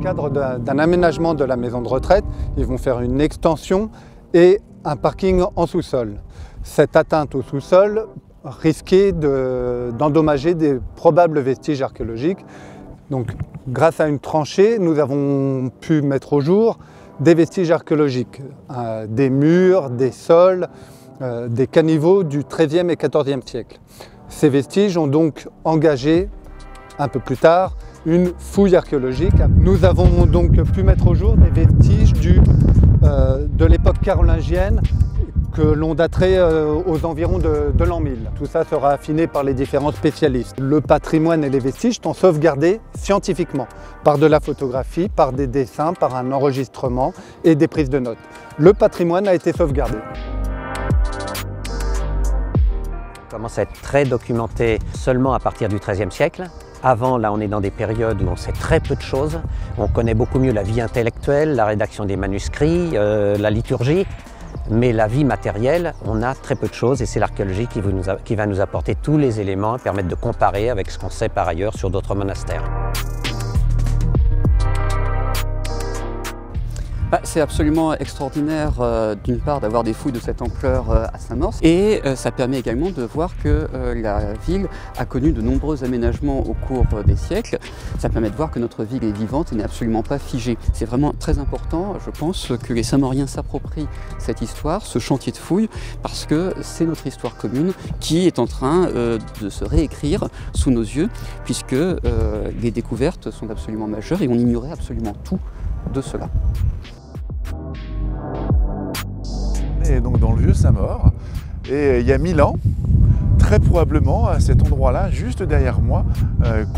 cadre d'un aménagement de la maison de retraite, ils vont faire une extension et un parking en sous-sol. Cette atteinte au sous-sol risquait d'endommager des probables vestiges archéologiques. Donc, grâce à une tranchée, nous avons pu mettre au jour des vestiges archéologiques, des murs, des sols, des caniveaux du XIIIe et XIVe siècle. Ces vestiges ont donc engagé, un peu plus tard, une fouille archéologique. Nous avons donc pu mettre au jour des vestiges de l'époque carolingienne que l'on daterait aux environs de l'an 1000. Tout ça sera affiné par les différents spécialistes. Le patrimoine et les vestiges sont sauvegardés scientifiquement, par de la photographie, par des dessins, par un enregistrement et des prises de notes. Le patrimoine a été sauvegardé. On commence à être très documenté seulement à partir du XIIIe siècle. Avant, là, on est dans des périodes où on sait très peu de choses. On connaît beaucoup mieux la vie intellectuelle, la rédaction des manuscrits, la liturgie. Mais la vie matérielle, on a très peu de choses et c'est l'archéologie qui va nous apporter tous les éléments et permettre de comparer avec ce qu'on sait par ailleurs sur d'autres monastères. C'est absolument extraordinaire d'une part d'avoir des fouilles de cette ampleur à Saint-Maur et ça permet également de voir que la ville a connu de nombreux aménagements au cours des siècles. Ça permet de voir que notre ville est vivante et n'est absolument pas figée. C'est vraiment très important, je pense, que les Saint-Mauriens s'approprient cette histoire, ce chantier de fouilles, parce que c'est notre histoire commune qui est en train de se réécrire sous nos yeux, puisque les découvertes sont absolument majeures et on ignorait absolument tout de cela. On est donc dans le vieux Saint-Maur et il y a 1000 ans, très probablement à cet endroit-là, juste derrière moi,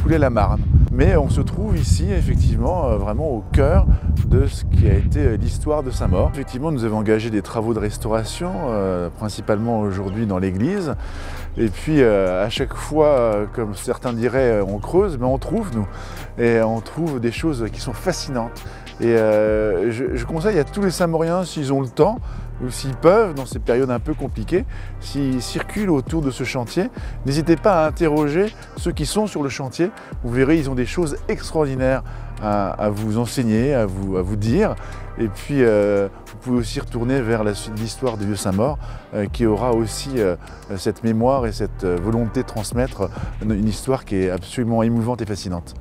coulait la Marne. Mais on se trouve ici effectivement vraiment au cœur de ce qui a été l'histoire de Saint-Maur. Effectivement, nous avons engagé des travaux de restauration, principalement aujourd'hui dans l'église. Et puis à chaque fois, comme certains diraient, on creuse, mais on trouve nous. Et on trouve des choses qui sont fascinantes. Et je conseille à tous les Saint-Mauriens, s'ils ont le temps, ou s'ils peuvent, dans ces périodes un peu compliquées, s'ils circulent autour de ce chantier, n'hésitez pas à interroger ceux qui sont sur le chantier. Vous verrez, ils ont des choses extraordinaires à vous enseigner, à vous dire. Et puis, vous pouvez aussi retourner vers la suite de l'histoire du vieux Saint-Maur, qui aura aussi cette mémoire et cette volonté de transmettre une histoire qui est absolument émouvante et fascinante.